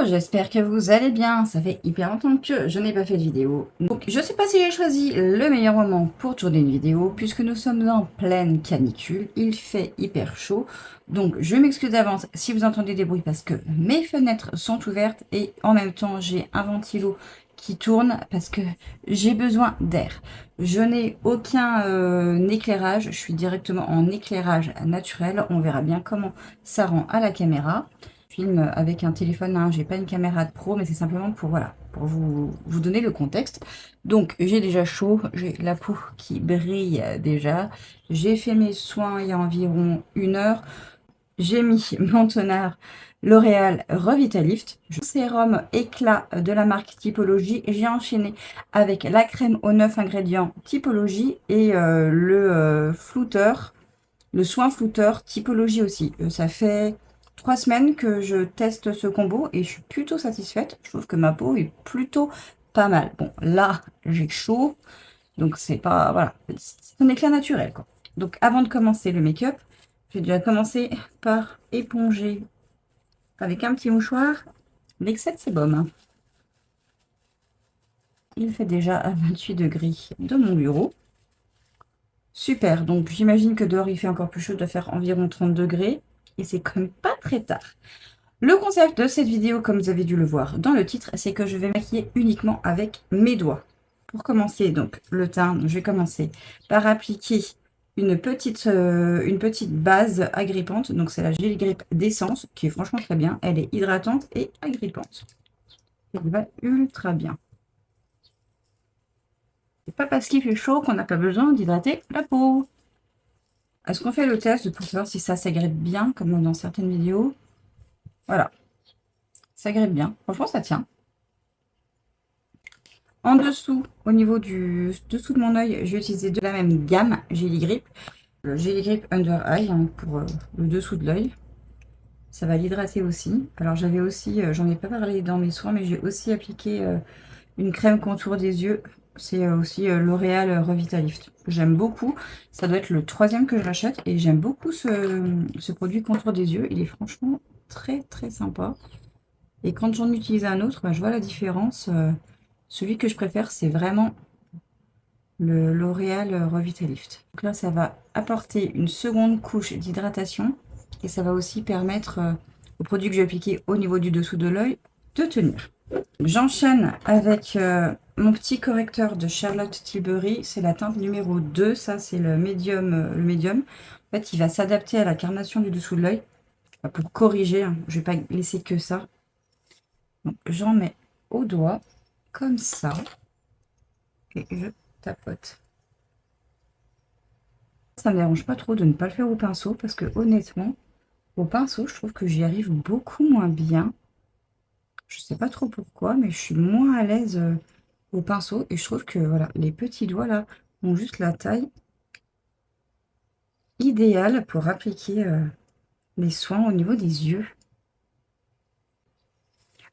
J'espère que vous allez bien. Ça fait hyper longtemps que je n'ai pas fait de vidéo. Donc, je ne sais pas si j'ai choisi le meilleur moment pour tourner une vidéo, puisque nous sommes en pleine canicule. Il fait hyper chaud. Donc, je m'excuse d'avance si vous entendez des bruits, parce que mes fenêtres sont ouvertes et en même temps, j'ai un ventilo qui tourne parce que j'ai besoin d'air. Je n'ai aucun éclairage. Je suis directement en éclairage naturel. On verra bien comment ça rend à la caméra. Filme avec un téléphone, hein. J'ai pas une caméra de pro, mais c'est simplement pour, voilà, pour vous donner le contexte. Donc, j'ai déjà chaud, j'ai la peau qui brille déjà. J'ai fait mes soins il y a environ 1 heure. J'ai mis mon toner L'Oréal Revitalift, sérum éclat de la marque Typologie. J'ai enchaîné avec la crème aux 9 ingrédients Typologie et le flouteur, le soin flouteur Typologie aussi. Ça fait 3 semaines que je teste ce combo et je suis plutôt satisfaite. Je trouve que ma peau est plutôt pas mal. Bon, là, j'ai chaud, donc c'est pas... Voilà, c'est un éclat naturel, quoi. Donc, avant de commencer le make-up, je vais déjà commencer par éponger avec un petit mouchoir l'excès de sébum, hein. Il fait déjà à 28 degrés de mon bureau. Super, donc j'imagine que dehors il fait encore plus chaud, de faire environ 30 degrés. Et c'est quand même pas très tard. Le concept de cette vidéo, comme vous avez dû le voir dans le titre, c'est que je vais maquiller uniquement avec mes doigts. Pour commencer, donc le teint, je vais commencer par appliquer une petite base agrippante. Donc c'est la Gel Grip d'essence, qui est franchement très bien. Elle est hydratante et agrippante. Elle va ultra bien. C'est pas parce qu'il fait chaud qu'on n'a pas besoin d'hydrater la peau. Est-ce qu'on fait le test pour savoir si ça s'agrippe bien, comme dans certaines vidéos? Voilà, ça grippe bien. Franchement, ça tient. En dessous, au niveau du dessous de mon œil, je vais utiliser de la même gamme Jelly Grip. Le Jelly Grip Under Eye, hein, pour le dessous de l'œil. Ça va l'hydrater aussi. Alors j'avais aussi, j'en ai pas parlé dans mes soins, mais j'ai aussi appliqué une crème contour des yeux. C'est aussi L'Oréal Revitalift. J'aime beaucoup. Ça doit être le 3e que je rachète. Et j'aime beaucoup ce produit contour des yeux. Il est franchement très très sympa. Et quand j'en utilise un autre, bah, je vois la différence. Celui que je préfère, c'est vraiment le L'Oréal Revitalift. Donc là, ça va apporter une seconde couche d'hydratation. Et ça va aussi permettre au produit que j'ai appliqué au niveau du dessous de l'œil de tenir. J'enchaîne avec mon petit correcteur de Charlotte Tilbury. C'est la teinte numéro 2. Ça, c'est le médium. En fait, il va s'adapter à la carnation du dessous de l'œil. Pour corriger, hein. Je ne vais pas laisser que ça. Donc, j'en mets au doigt, comme ça. Et je tapote. Ça ne me dérange pas trop de ne pas le faire au pinceau. Parce que honnêtement, au pinceau, je trouve que j'y arrive beaucoup moins bien. Je sais pas trop pourquoi, mais je suis moins à l'aise au pinceau. Et je trouve que voilà, les petits doigts là ont juste la taille idéale pour appliquer les soins au niveau des yeux.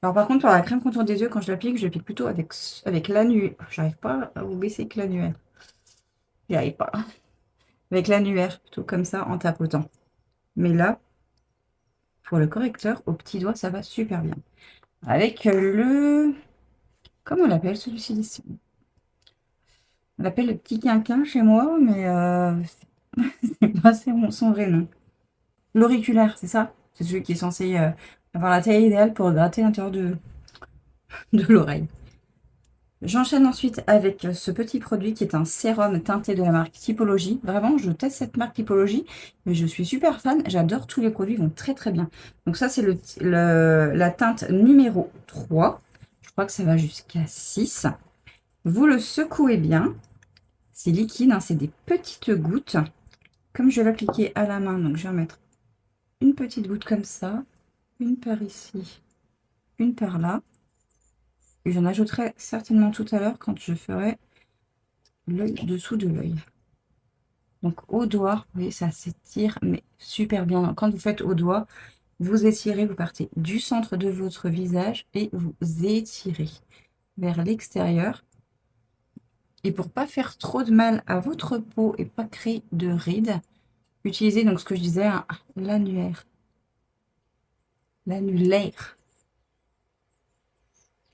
Alors par contre, pour la crème contour des yeux, quand je l'applique plutôt avec l'annulaire. J'arrive pas à vous baisser avec l'annulaire. J'y arrive pas. Avec l'annulaire, plutôt comme ça, en tapotant. Mais là, pour le correcteur, au petit doigt, ça va super bien. Avec le... Comment on l'appelle celui-ci? On l'appelle le petit quinquin chez moi, mais c'est pas son vrai nom. L'auriculaire, c'est ça? C'est celui qui est censé avoir la taille idéale pour gratter l'intérieur de l'oreille. J'enchaîne ensuite avec ce petit produit qui est un sérum teinté de la marque Typologie. Vraiment, je teste cette marque Typologie, mais je suis super fan. J'adore, tous les produits vont très très bien. Donc ça, c'est la teinte numéro 3. Je crois que ça va jusqu'à 6. Vous le secouez bien. C'est liquide, hein, c'est des petites gouttes. Comme je vais l'appliquer à la main, donc je vais en mettre une petite goutte comme ça, une par ici, une par là. Et j'en ajouterai certainement tout à l'heure quand je ferai l'œil dessous de l'œil. Donc au doigt, vous voyez, ça s'étire, mais super bien. Donc, quand vous faites au doigt, vous étirez, vous partez du centre de votre visage et vous étirez vers l'extérieur. Et pour pas faire trop de mal à votre peau et pas créer de rides, utilisez donc ce que je disais, l'annulaire. L'annulaire.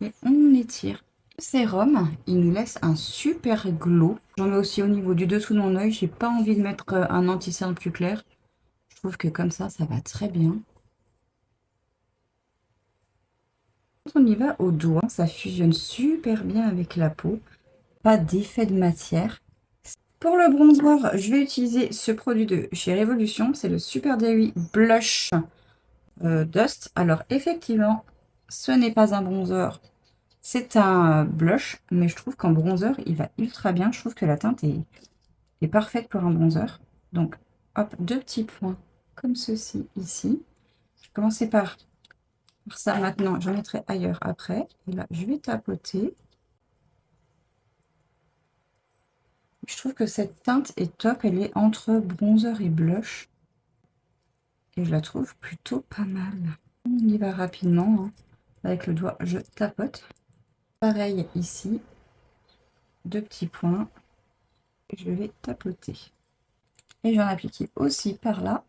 et on étire. Le sérum, il nous laisse un super glow. J'en mets aussi au niveau du dessous de mon œil. J'ai pas envie de mettre un anti-cerne plus clair. Je trouve que comme ça va très bien. Quand on y va au doigt, ça fusionne super bien avec la peau. Pas d'effet de matière. Pour le bronzer, je vais utiliser ce produit de chez Révolution. C'est le Super Dairy Blush Dust. Alors effectivement, ce n'est pas un bronzer. C'est un blush, mais je trouve qu'en bronzer, il va ultra bien. Je trouve que la teinte est parfaite pour un bronzer. Donc, hop, deux petits points comme ceci ici. Je vais commencer par ça maintenant. J'en mettrai ailleurs après. Et là, je vais tapoter. Je trouve que cette teinte est top. Elle est entre bronzer et blush. Et je la trouve plutôt pas mal. On y va rapidement. Hein. Avec le doigt, je tapote. Pareil ici. Deux petits points. Et je vais tapoter. Et j'en applique aussi par là.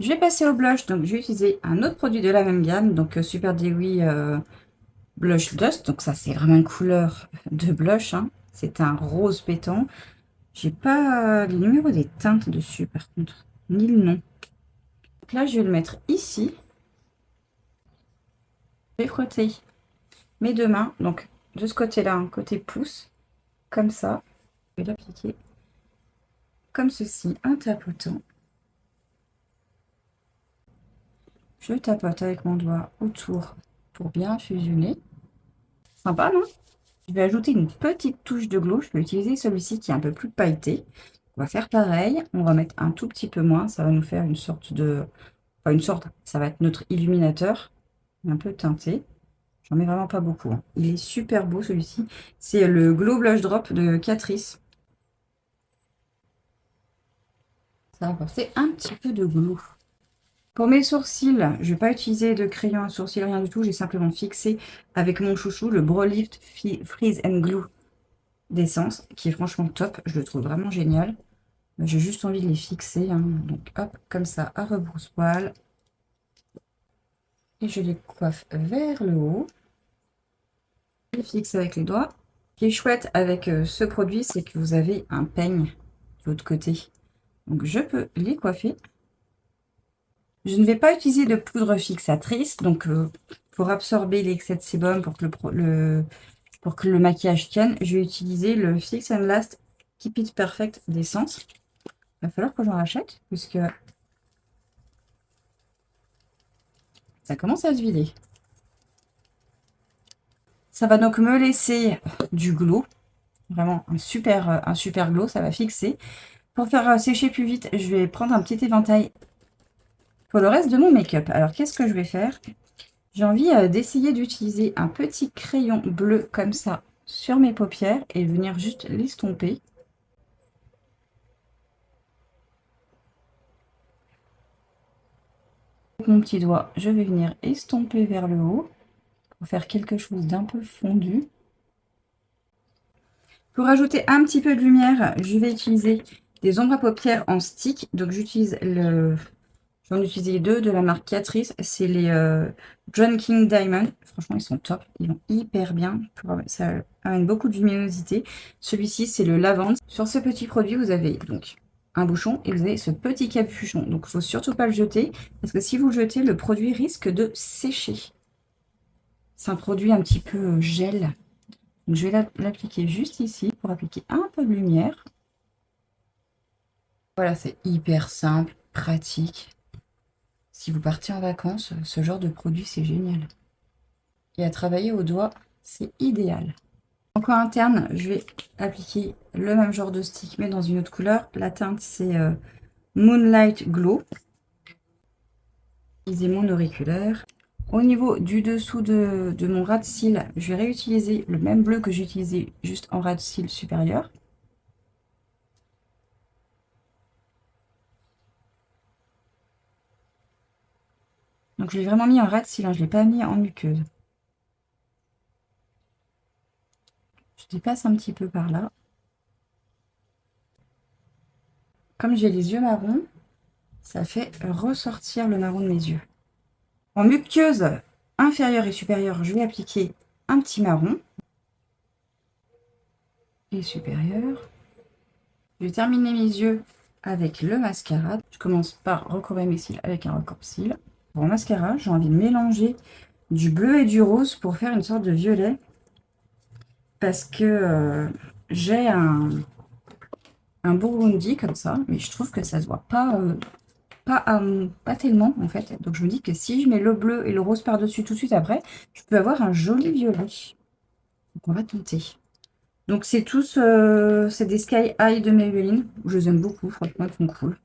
Je vais passer au blush. Donc, je vais utiliser un autre produit de la même gamme. Donc, Super Dewy Blush Dust. Donc, ça, c'est vraiment une couleur de blush. Hein. C'est un rose pétant. J'ai pas les numéros des teintes dessus, par contre. Ni le nom. Donc là, je vais le mettre ici. Je vais frotter mes deux mains. Donc, de ce côté-là, un côté pouce. Comme ça. Je vais l'appliquer comme ceci, en tapotant. Je tapote avec mon doigt autour pour bien fusionner. Sympa, non? Je vais ajouter une petite touche de glow. Je vais utiliser celui-ci qui est un peu plus pailleté. On va faire pareil. On va mettre un tout petit peu moins. Ça va nous faire une sorte de... Enfin, une sorte. Ça va être notre illuminateur. Un peu teinté. J'en mets vraiment pas beaucoup. Hein. Il est super beau celui-ci. C'est le Glow Blush Drop de Catrice. Ça va apporter un petit peu de glow. Pour mes sourcils, je ne vais pas utiliser de crayon à sourcils, rien du tout. J'ai simplement fixé avec mon chouchou le Brow Lift Freeze and Glue d'Essence, qui est franchement top. Je le trouve vraiment génial. J'ai juste envie de les fixer. Hein. Donc hop, comme ça, à rebrousse-poil. Et je les coiffe vers le haut. Je fixe avec les doigts. Ce qui est chouette avec ce produit, c'est que vous avez un peigne de l'autre côté. Donc je peux les coiffer. Je ne vais pas utiliser de poudre fixatrice, donc pour absorber l'excès de sébum, pour que le maquillage tienne, je vais utiliser le Fix and Last Keep It Perfect d'Essence. Il va falloir que j'en rachète, puisque ça commence à se vider. Ça va donc me laisser du glow, vraiment un super glow, ça va fixer. Pour faire sécher plus vite, je vais prendre un petit éventail pour le reste de mon make-up. Alors qu'est-ce que je vais faire? J'ai envie d'essayer d'utiliser un petit crayon bleu comme ça sur mes paupières et venir juste l'estomper. Avec mon petit doigt, je vais venir estomper vers le haut pour faire quelque chose d'un peu fondu. Pour ajouter un petit peu de lumière, je vais utiliser des ombres à paupières en stick. Donc j'utilise j'en ai utilisé deux de la marque Catrice. C'est les John King Diamond. Franchement, ils sont top. Ils vont hyper bien. Ça amène beaucoup de luminosité. Celui-ci, c'est le lavande. Sur ce petit produit, vous avez donc un bouchon et vous avez ce petit capuchon. Donc, il ne faut surtout pas le jeter parce que si vous le jetez, le produit risque de sécher. C'est un produit un petit peu gel. Donc, je vais l'appliquer juste ici pour appliquer un peu de lumière. Voilà, c'est hyper simple, pratique. Si vous partez en vacances, ce genre de produit, c'est génial. Et à travailler au doigt, c'est idéal. En coin interne, je vais appliquer le même genre de stick, mais dans une autre couleur. La teinte, c'est Moonlight Glow. Utiliser mon auriculaire. Au niveau du dessous de mon ras de cils, je vais réutiliser le même bleu que j'ai utilisé juste en ras de cils supérieur. Donc je l'ai vraiment mis en ras de cils, hein, je ne l'ai pas mis en muqueuse. Je dépasse un petit peu par là. Comme j'ai les yeux marrons, Ça fait ressortir le marron de mes yeux. En muqueuse inférieure et supérieure, je vais appliquer un petit marron. Et supérieur. Je vais terminer mes yeux avec le mascara. Je commence par recouvrir mes cils avec un recouvre-cils. Pour le mascara, j'ai envie de mélanger du bleu et du rose pour faire une sorte de violet. Parce que j'ai un burgundy comme ça, mais je trouve que ça se voit pas tellement en fait. Donc je me dis que si je mets le bleu et le rose par-dessus tout de suite après, je peux avoir un joli violet. Donc on va tenter. Donc c'est tous, c'est des Sky High de Maybelline. Je les aime beaucoup, franchement ils sont cool.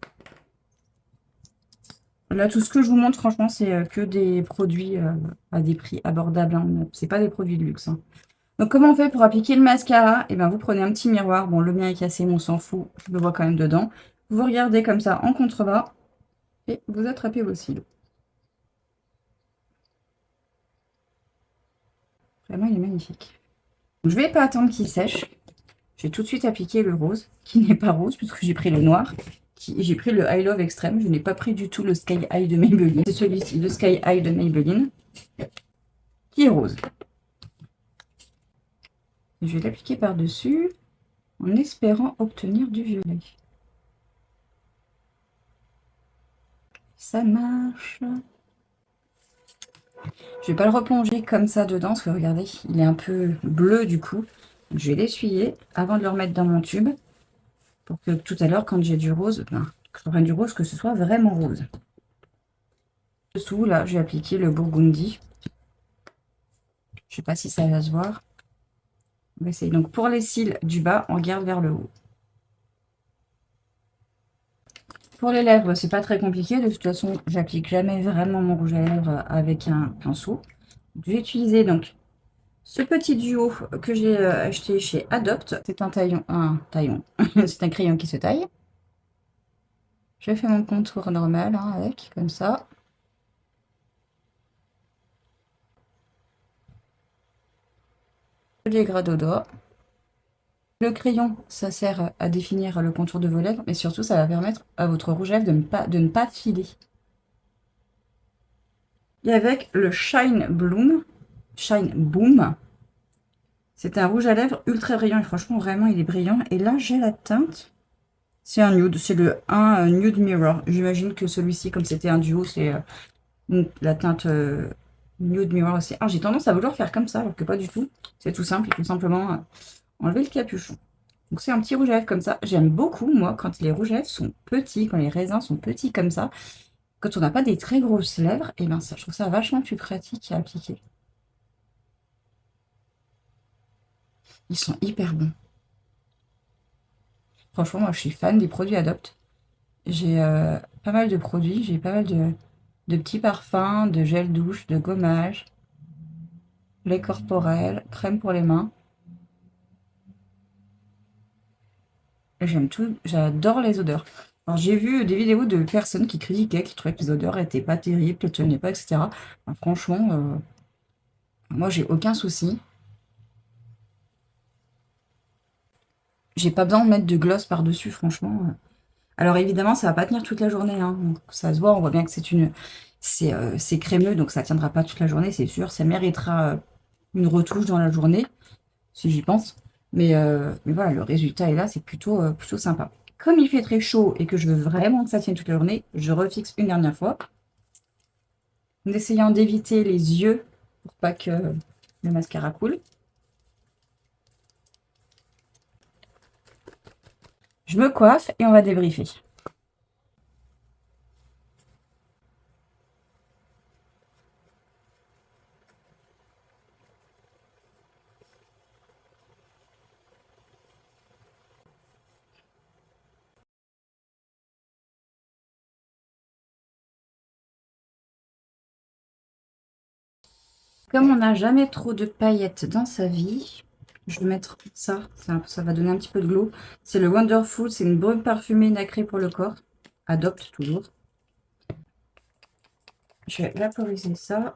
Là tout ce que je vous montre franchement c'est que des produits à des prix abordables, hein. C'est pas des produits de luxe, hein. Donc comment on fait pour appliquer le mascara? Eh bien vous prenez un petit miroir, bon le mien est cassé mais on s'en fout, je le vois quand même dedans. Vous regardez comme ça en contrebas et vous attrapez vos cils. Vraiment il est magnifique. Donc, je vais pas attendre qu'il sèche. Je vais tout de suite appliquer le rose, qui n'est pas rose puisque j'ai pris le noir. J'ai pris le High Love Extreme, je n'ai pas pris du tout le Sky High de Maybelline. C'est celui-ci, le Sky High de Maybelline, qui est rose. Et je vais l'appliquer par-dessus en espérant obtenir du violet. Ça marche. Je vais pas le replonger comme ça dedans, parce que regardez, il est un peu bleu du coup. Donc, je vais l'essuyer avant de le remettre dans mon tube, pour que tout à l'heure, quand j'ai du rose, que je prenne du rose, que ce soit vraiment rose. Dessous, là, j'ai appliqué le burgundy. Je sais pas si ça va se voir. On va essayer. Donc pour les cils du bas, on regarde vers le haut. Pour les lèvres, c'est pas très compliqué. De toute façon, j'applique jamais vraiment mon rouge à lèvres avec un pinceau. Je vais utiliser donc ce petit duo que j'ai acheté chez Adopt. C'est un taillon. C'est un crayon qui se taille. Je fais mon contour normal hein, avec, comme ça. Je dégrade au doigt. Le crayon, ça sert à définir le contour de vos lèvres, mais surtout, ça va permettre à votre rouge à lèvres de ne pas filer. Et avec le Shine Boom, c'est un rouge à lèvres ultra brillant, et franchement, vraiment, il est brillant. Et là, j'ai la teinte, c'est un nude, c'est le 1 Nude Mirror. J'imagine que celui-ci, comme c'était un duo, c'est la teinte Nude Mirror aussi. Ah, j'ai tendance à vouloir faire comme ça, alors que pas du tout. C'est tout simple, il faut simplement enlever le capuchon. Donc c'est un petit rouge à lèvres comme ça. J'aime beaucoup, moi, quand les rouges à lèvres sont petits, quand les raisins sont petits comme ça. Quand on n'a pas des très grosses lèvres, et ben ça, je trouve ça vachement plus pratique à appliquer. Ils sont hyper bons. Franchement, moi, je suis fan des produits Adopt. J'ai pas mal de produits. J'ai pas mal de petits parfums, de gel douche, de gommage, lait corporel, crème pour les mains. J'aime tout. J'adore les odeurs. Alors, j'ai vu des vidéos de personnes qui critiquaient, qui trouvaient que les odeurs étaient pas terribles, qu'elles tenaient pas, etc. Enfin, franchement, moi, j'ai aucun souci. J'ai pas besoin de mettre de gloss par-dessus, franchement. Alors évidemment, ça va pas tenir toute la journée, hein. Donc, ça se voit, on voit bien que c'est crémeux, donc ça tiendra pas toute la journée, c'est sûr. Ça méritera une retouche dans la journée, si j'y pense. Mais voilà, le résultat est là, c'est plutôt sympa. Comme il fait très chaud et que je veux vraiment que ça tienne toute la journée, je refixe une dernière fois, en essayant d'éviter les yeux pour pas que le mascara coule. Je me coiffe et on va débriefer. Comme on n'a jamais trop de paillettes dans sa vie, je vais mettre ça, ça va donner un petit peu de glow. C'est le Wonderful, c'est une brume parfumée nacrée pour le corps. Adopt toujours. Je vais vaporiser ça.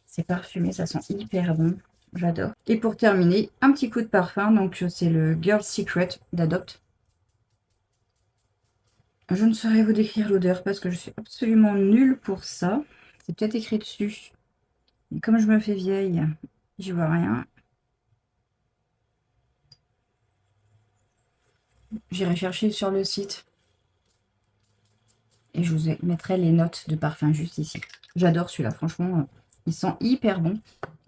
C'est parfumé, ça sent hyper bon. J'adore. Et pour terminer, un petit coup de parfum. Donc c'est le Girl Secret d'Adopt. Je ne saurais vous décrire l'odeur parce que je suis absolument nulle pour ça. C'est peut-être écrit dessus. Et comme je me fais vieille, j'y vois rien. J'irai chercher sur le site et je vous mettrai les notes de parfum juste ici. J'adore celui-là, franchement, il sent hyper bon.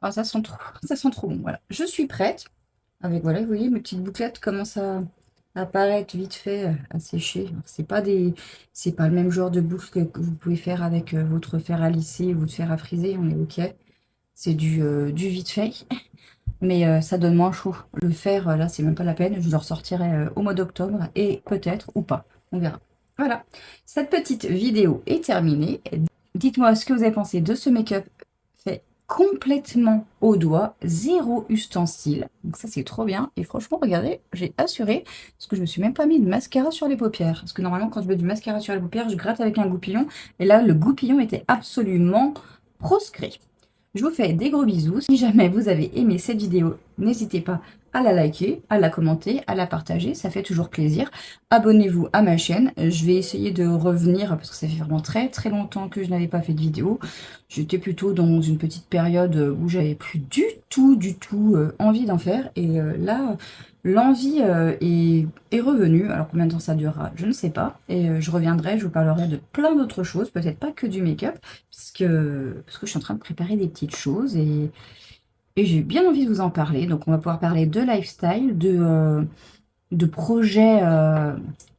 Ah, ça sent trop bon. Voilà, je suis prête. Avec, voilà, vous voyez, mes petites bouclettes commencent à apparaître vite fait, à sécher. C'est pas le même genre de boucle que vous pouvez faire avec votre fer à lisser ou votre fer à friser, on est ok. C'est du vite fait, mais ça donne moins chaud. Le fer, là, c'est même pas la peine. Je le ressortirai au mois d'octobre et peut-être ou pas. On verra. Voilà, cette petite vidéo est terminée. Dites-moi ce que vous avez pensé de ce make-up fait complètement au doigt, zéro ustensile. Donc ça, c'est trop bien. Et franchement, regardez, j'ai assuré, parce que je me suis même pas mis de mascara sur les paupières. Parce que normalement, quand je mets du mascara sur les paupières, je gratte avec un goupillon. Et là, le goupillon était absolument proscrit. Je vous fais des gros bisous. Si jamais vous avez aimé cette vidéo, n'hésitez pas à la liker, à la commenter, à la partager. Ça fait toujours plaisir. Abonnez-vous à ma chaîne. Je vais essayer de revenir parce que ça fait vraiment très très longtemps que je n'avais pas fait de vidéo. J'étais plutôt dans une petite période où j'avais plus du tout envie d'en faire. Et là, l'envie est revenue. Alors combien de temps ça durera, je ne sais pas. Et je reviendrai, je vous parlerai de plein d'autres choses, peut-être pas que du make-up, parce que je suis en train de préparer des petites choses et j'ai bien envie de vous en parler. Donc on va pouvoir parler de lifestyle, de projets,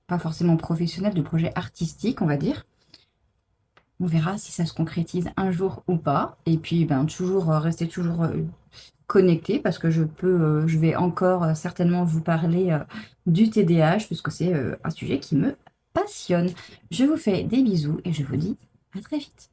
pas forcément professionnels, de projets artistiques, on va dire. On verra si ça se concrétise un jour ou pas. Et puis, ben, toujours rester toujours connecté parce que je vais encore certainement vous parler du TDAH puisque c'est un sujet qui me passionne. Je vous fais des bisous et je vous dis à très vite.